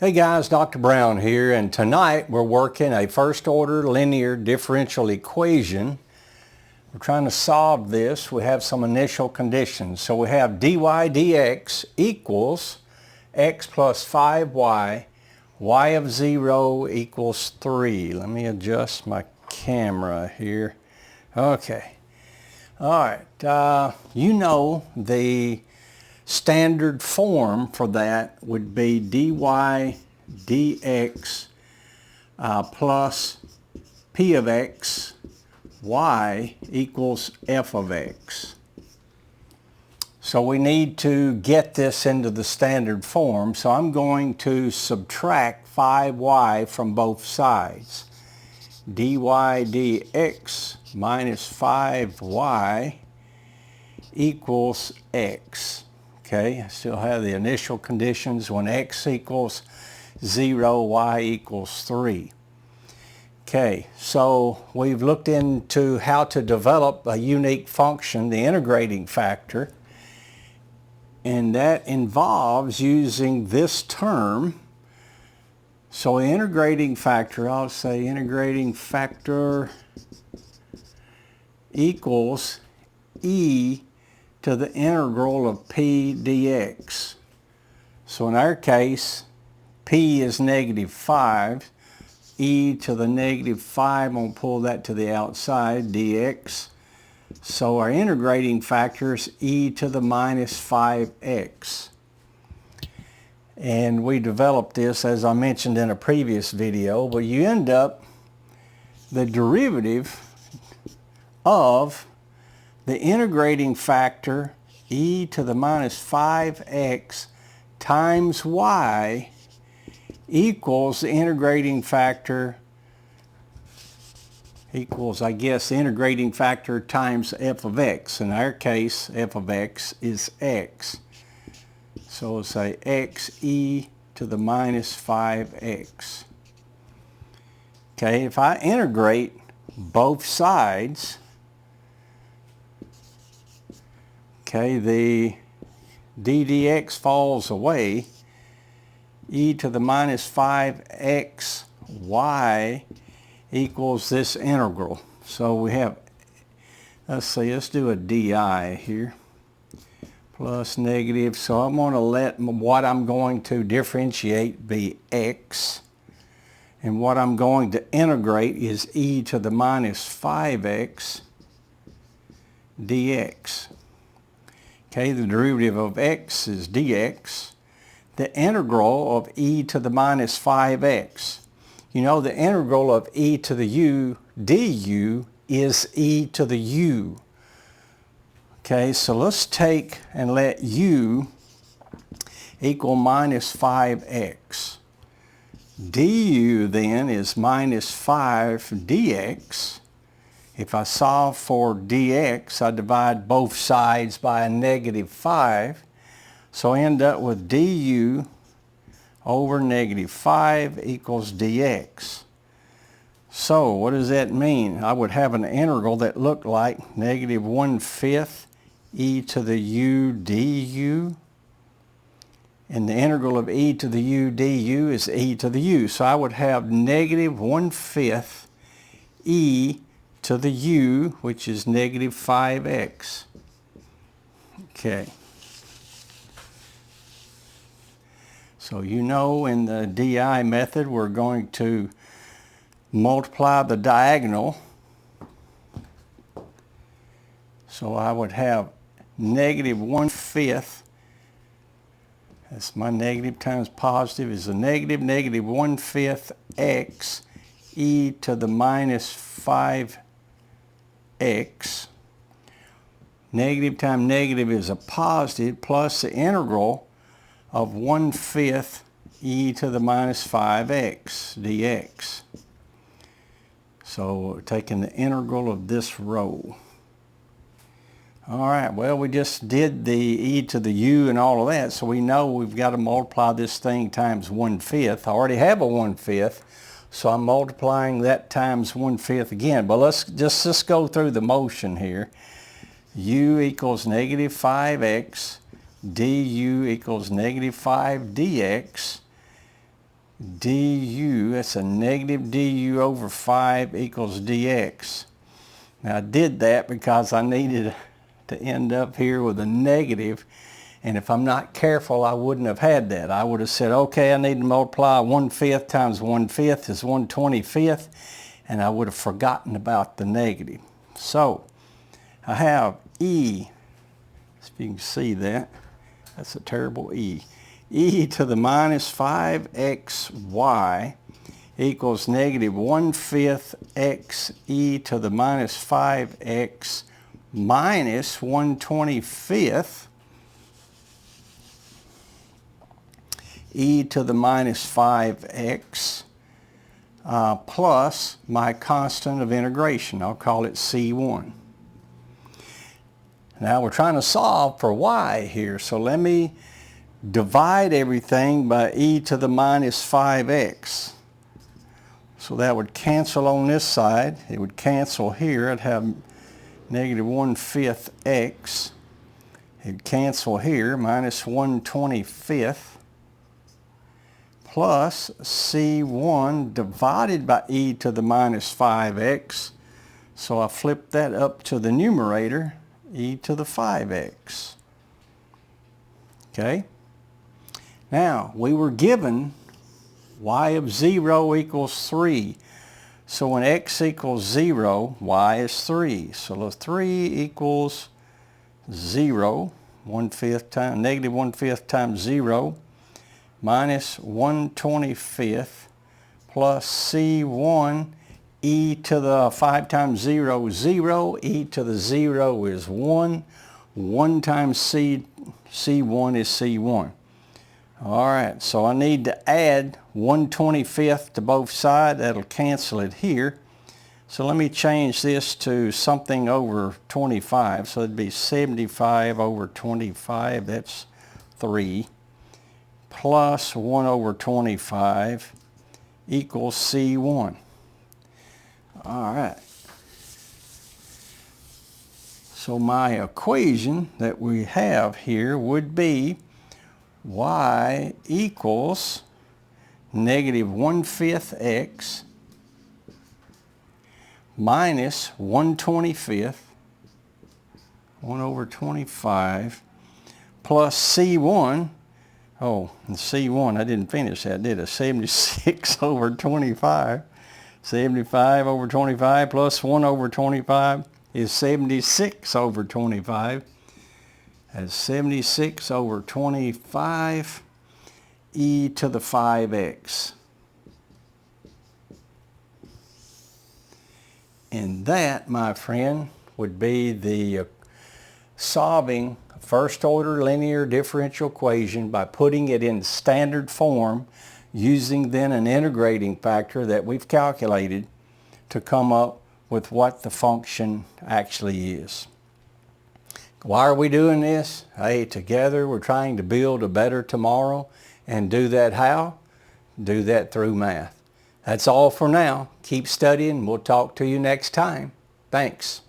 Hey guys, Dr. Brown here, and tonight we're working a first order linear differential equation. We're trying to solve this. We have some initial conditions. So we have dy dx equals x plus 5y, y of 0 equals 3. Let me adjust my camera here. Okay. All right. You know the standard form for that would be dy dx plus p of x y equals f of x. So we need to get this into the standard form. So I'm going to subtract 5y from both sides. Dy dx minus 5y equals x. Okay, I still have the initial conditions when x equals 0, y equals 3. Okay, so we've looked into how to develop a unique function, the integrating factor, and that involves using this term. So the integrating factor, I'll say integrating factor equals e to the integral of p dx. So in our case, p is negative 5. E to the negative 5, I'm going to pull that to the outside, dx. So our integrating factor is e to the minus 5x. And we developed this, as I mentioned in a previous video, but you end up the derivative of the integrating factor e to the minus 5x times y equals the integrating factor equals, I guess, the integrating factor times f of x. In our case, f of x is x. So we'll say x e to the minus 5x. Okay, if I integrate both sides, okay, the d dx falls away. E to the minus 5x y equals this integral. So we have, let's do a di here, plus negative. So I'm going to let what I'm going to differentiate be x. And what I'm going to integrate is e to the minus 5x dx. Okay, the derivative of x is dx. The integral of e to the minus 5x. You know, the integral of e to the u du is e to the u. Okay, so let's take and let u equal minus 5x. Du then is minus 5 dx. If I solve for dx, I divide both sides by a negative 5. So I end up with du over negative 5 equals dx. So what does that mean? I would have an integral that looked like negative 1/5 e to the u du. And the integral of e to the u du is e to the u. So I would have negative 1/5 e to the u, which is negative 5x. Okay. So you know in the DI method we're going to multiply the diagonal. So I would have negative 1/5. That's my negative times positive is a negative 1/5 x e to the minus 5x. Negative times negative is a positive plus the integral of 1/5 e to the minus 5x dx. So we're taking the integral of this row. All right, well, we just did the e to the u and all of that, so we know we've got to multiply this thing times 1/5. I already have a 1/5, so I'm multiplying that times 1/5 again. But let's just go through the motion here. U equals negative 5x. du equals negative 5 dx. du, that's a negative du over 5 equals dx. Now I did that because I needed to end up here with a negative, and if I'm not careful I wouldn't have had that. I would have said, okay, I need to multiply 1/5 times 1/5 is 1/25, and I would have forgotten about the negative. So I have e, if you can see that, that's a terrible e. E to the minus 5xy equals negative 1/5 x e to the minus 5x minus 1/25 e to the minus 5x plus my constant of integration. I'll call it C1. Now we're trying to solve for y here, so let me divide everything by e to the minus 5x. So that would cancel on this side. It would cancel here. I'd have negative 1/5 x. It'd cancel here, minus 1/25 plus C1 divided by e to the minus 5x. So I flip that up to the numerator, e to the 5x. Okay? Now, we were given y of 0 equals 3. So when x equals 0, y is 3. So the 3 equals 0, 1/5 times, negative 1/5 times 0, minus 1/25 plus C1, e to the 5 times 0 is 0, e to the 0 is 1, 1 times C1 is C1. All right, so I need to add 1/25 to both sides. That'll cancel it here. So let me change this to something over 25. So it'd be 75 over 25, that's 3, plus 1 over 25 equals C1. All right. So my equation that we have here would be y equals negative 1/5 x minus 1/25, 1 over 25, plus C1, oh, and C1, I didn't finish that, did I? 76 over 25. 75 over 25 plus 1 over 25 is 76 over 25. That's 76 over 25 e to the 5x. And that, my friend, would be the solving first order linear differential equation by putting it in standard form using then an integrating factor that we've calculated to come up with what the function actually is. Why are we doing this? Hey, together we're trying to build a better tomorrow, and do that how? Do that through math. That's all for now. Keep studying. We'll talk to you next time. Thanks.